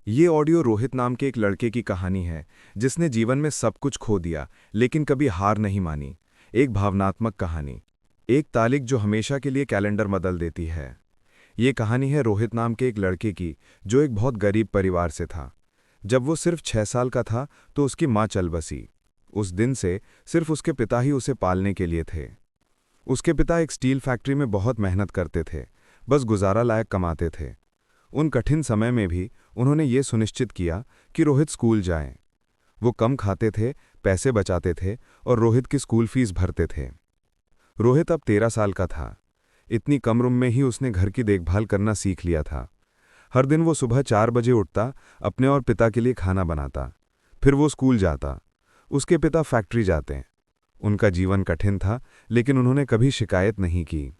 ये ऑडियो रोहित नाम के एक लड़के की कहानी है जिसने जीवन में सब कुछ खो दिया लेकिन कभी हार नहीं मानी। एक भावनात्मक कहानी, एक तारीख जो हमेशा के लिए कैलेंडर बदल देती है। ये कहानी है रोहित नाम के एक लड़के की जो एक बहुत गरीब परिवार से था। जब वो सिर्फ 6 साल का था तो उसकी माँ चल बसी। उस दिन से सिर्फ उसके पिता ही उसे पालने के लिए थे। उसके पिता एक स्टील फैक्ट्री में बहुत मेहनत करते थे, बस गुजारा लायक कमाते थे। उन कठिन समय में भी उन्होंने ये सुनिश्चित किया कि रोहित स्कूल जाए। वो कम खाते थे, पैसे बचाते थे और रोहित की स्कूल फीस भरते थे। रोहित अब 13 साल का था। इतनी कम उम्र में ही उसने घर की देखभाल करना सीख लिया था। हर दिन वो सुबह 4 बजे उठता, अपने और पिता के लिए खाना बनाता। फिर वो स्कूल जाता। उसके पिता फैक्ट्री जाते। उनका जीवन कठिन था, लेकिन उन्होंने कभी शिकायत नहीं की।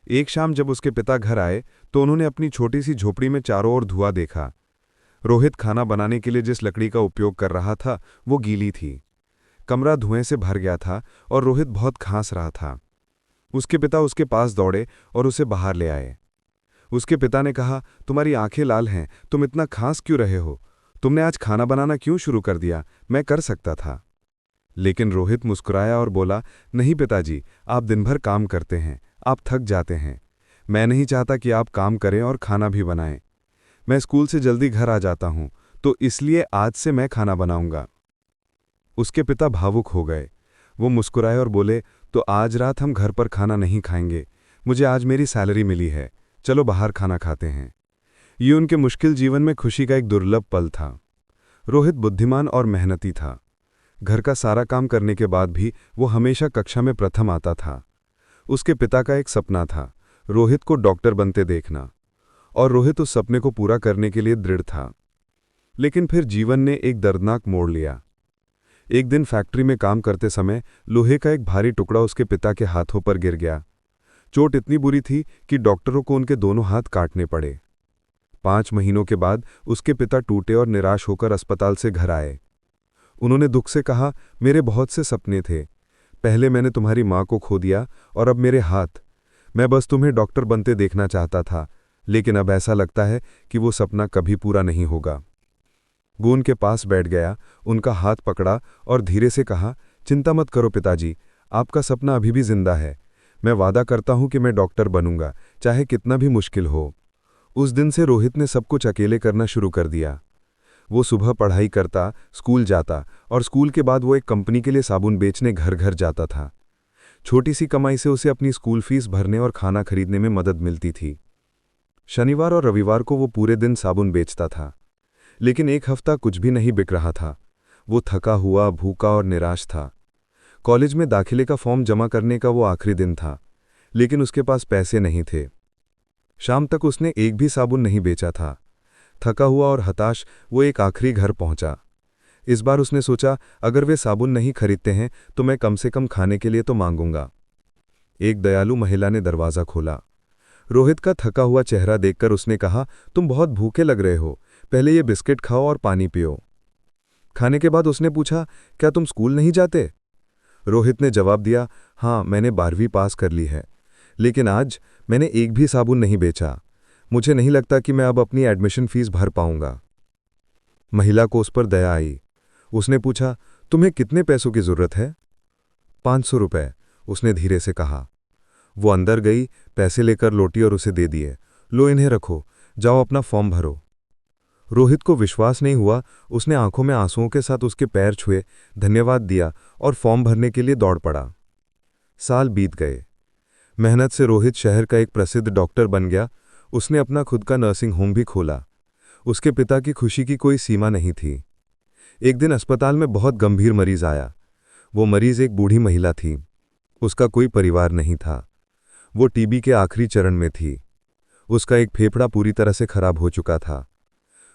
एक शाम जब उसके पिता घर आए तो उन्होंने अपनी छोटी सी झोपड़ी में चारों ओर धुआं देखा। रोहित खाना बनाने के लिए जिस लकड़ी का उपयोग कर रहा था वो गीली थी। कमरा धुएं से भर गया था और रोहित बहुत खांस रहा था। उसके पिता उसके पास दौड़े और उसे बाहर ले आए। उसके पिता ने कहा, तुम्हारी आंखें लाल हैं, तुम इतना खांस क्यों रहे हो? तुमने आज खाना बनाना क्यों शुरू कर दिया? मैं कर सकता था। लेकिन रोहित मुस्कुराया और बोला, नहीं पिताजी, आप दिन भर काम करते हैं, आप थक जाते हैं। मैं नहीं चाहता कि आप काम करें और खाना भी बनाएं। मैं स्कूल से जल्दी घर आ जाता हूं, तो इसलिए आज से मैं खाना बनाऊंगा। उसके पिता भावुक हो गए। वो मुस्कुराए और बोले, तो आज रात हम घर पर खाना नहीं खाएंगे। मुझे आज मेरी सैलरी मिली है, चलो बाहर खाना खाते हैं। ये उनके मुश्किल जीवन में खुशी का एक दुर्लभ पल था। रोहित बुद्धिमान और मेहनती था। घर का सारा काम करने के बाद भी वो हमेशा कक्षा में प्रथम आता था। उसके पिता का एक सपना था, रोहित को डॉक्टर बनते देखना, और रोहित उस सपने को पूरा करने के लिए दृढ़ था। लेकिन फिर जीवन ने एक दर्दनाक मोड़ लिया। एक दिन फैक्ट्री में काम करते समय लोहे का एक भारी टुकड़ा उसके पिता के हाथों पर गिर गया। चोट इतनी बुरी थी कि डॉक्टरों को उनके दोनों हाथ काटने पड़े। 5 महीनों के बाद उसके पिता टूटे और निराश होकर अस्पताल से घर आए। उन्होंने दुख से कहा, मेरे बहुत से सपने थे। पहले मैंने तुम्हारी माँ को खो दिया और अब मेरे हाथ। मैं बस तुम्हें डॉक्टर बनते देखना चाहता था, लेकिन अब ऐसा लगता है कि वो सपना कभी पूरा नहीं होगा। वो उनके पास बैठ गया, उनका हाथ पकड़ा और धीरे से कहा, चिंता मत करो पिताजी, आपका सपना अभी भी जिंदा है। मैं वादा करता हूं कि मैं डॉक्टर बनूंगा, चाहे कितना भी मुश्किल हो। उस दिन से रोहित ने सब कुछ अकेले करना शुरू कर दिया। वो सुबह पढ़ाई करता, स्कूल जाता और स्कूल के बाद वो एक कंपनी के लिए साबुन बेचने घर घर जाता था। छोटी सी कमाई से उसे अपनी स्कूल फीस भरने और खाना खरीदने में मदद मिलती थी। शनिवार और रविवार को वो पूरे दिन साबुन बेचता था। लेकिन एक हफ्ता कुछ भी नहीं बिक रहा था। वो थका हुआ, भूखा और निराश था। कॉलेज में दाखिले का फॉर्म जमा करने का वो आखिरी दिन था, लेकिन उसके पास पैसे नहीं थे। शाम तक उसने एक भी साबुन नहीं बेचा था। थका हुआ और हताश वो एक आखिरी घर पहुंचा। इस बार उसने सोचा, अगर वे साबुन नहीं खरीदते हैं तो मैं कम से कम खाने के लिए तो मांगूंगा। एक दयालु महिला ने दरवाज़ा खोला। रोहित का थका हुआ चेहरा देखकर उसने कहा, तुम बहुत भूखे लग रहे हो, पहले ये बिस्किट खाओ और पानी पियो। खाने के बाद उसने पूछा, क्या तुम स्कूल नहीं जाते? रोहित ने जवाब दिया, हाँ, मैंने 12वीं पास कर ली है, लेकिन आज मैंने एक भी साबुन नहीं बेचा। मुझे नहीं लगता कि मैं अब अपनी एडमिशन फीस भर पाऊंगा। महिला को उस पर दया आई। उसने पूछा, तुम्हें कितने पैसों की जरूरत है? 500 रुपए, उसने धीरे से कहा। वो अंदर गई, पैसे लेकर लौटी और उसे दे दिए। लो, इन्हें रखो, जाओ अपना फॉर्म भरो। रोहित को विश्वास नहीं हुआ। उसने आंखों में आंसुओं के साथ उसके पैर छुए, धन्यवाद दिया और फॉर्म भरने के लिए दौड़ पड़ा। साल बीत गए। मेहनत से रोहित शहर का एक प्रसिद्ध डॉक्टर बन गया। उसने अपना खुद का नर्सिंग होम भी खोला। उसके पिता की खुशी की कोई सीमा नहीं थी। एक दिन अस्पताल में बहुत गंभीर मरीज आया। वो मरीज एक बूढ़ी महिला थी। उसका कोई परिवार नहीं था। वो टीबी के आखिरी चरण में थी। उसका एक फेफड़ा पूरी तरह से खराब हो चुका था।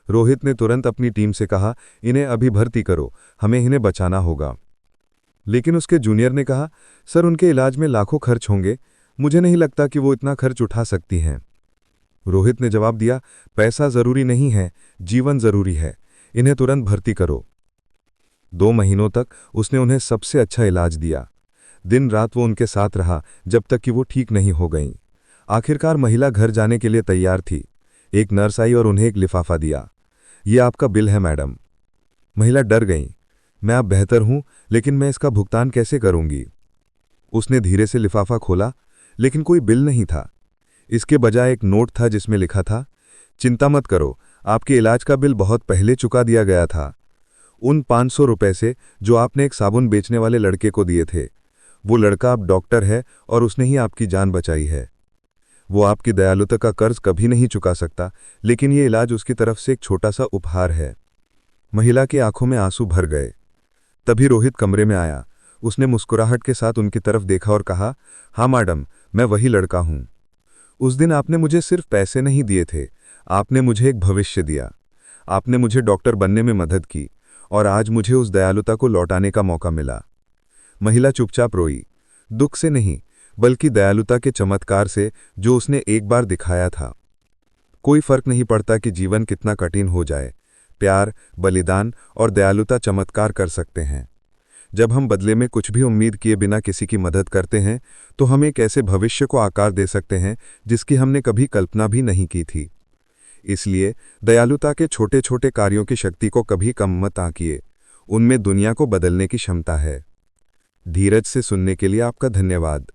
रोहित ने तुरंत अपनी टीम से कहा, इन्हें अभी भर्ती करो, हमें इन्हें बचाना होगा। लेकिन उसके जूनियर ने कहा, सर, उनके इलाज में लाखों खर्च होंगे, मुझे नहीं लगता कि वो इतना खर्च उठा सकती हैं। रोहित ने जवाब दिया, पैसा जरूरी नहीं है, जीवन जरूरी है, इन्हें तुरंत भर्ती करो। 2 महीनों तक उसने उन्हें सबसे अच्छा इलाज दिया। दिन रात वो उनके साथ रहा जब तक कि वो ठीक नहीं हो गईं। आखिरकार महिला घर जाने के लिए तैयार थी। एक नर्स आई और उन्हें एक लिफाफा दिया। ये आपका बिल है मैडम। महिला डर गई। मैं अब बेहतर हूं, लेकिन मैं इसका भुगतान कैसे करूंगी? उसने धीरे से लिफाफा खोला, लेकिन कोई बिल नहीं था। इसके बजाय एक नोट था जिसमें लिखा था, चिंता मत करो, आपके इलाज का बिल बहुत पहले चुका दिया गया था। उन 500 रुपए से जो आपने एक साबुन बेचने वाले लड़के को दिए थे। वो लड़का अब डॉक्टर है और उसने ही आपकी जान बचाई है। वो आपकी दयालुता का कर्ज कभी नहीं चुका सकता, लेकिन ये इलाज उसकी तरफ से एक छोटा सा उपहार है। महिला की आंखों में आंसू भर गए। तभी रोहित कमरे में आया। उसने मुस्कुराहट के साथ उनकी तरफ देखा और कहा, हाँ मैडम, मैं वही लड़का हूं। उस दिन आपने मुझे सिर्फ पैसे नहीं दिए थे, आपने मुझे एक भविष्य दिया। आपने मुझे डॉक्टर बनने में मदद की और आज मुझे उस दयालुता को लौटाने का मौका मिला। महिला चुपचाप रोई, दुख से नहीं, बल्कि दयालुता के चमत्कार से जो उसने एक बार दिखाया था। कोई फर्क नहीं पड़ता कि जीवन कितना कठिन हो जाए, प्यार, बलिदान और दयालुता चमत्कार कर सकते हैं। जब हम बदले में कुछ भी उम्मीद किए बिना किसी की मदद करते हैं, तो हम एक ऐसे भविष्य को आकार दे सकते हैं जिसकी हमने कभी कल्पना भी नहीं की थी। इसलिए दयालुता के छोटे छोटे कार्यों की शक्ति को कभी कम मत आंकिए। उनमें दुनिया को बदलने की क्षमता है। धीरज से सुनने के लिए आपका धन्यवाद।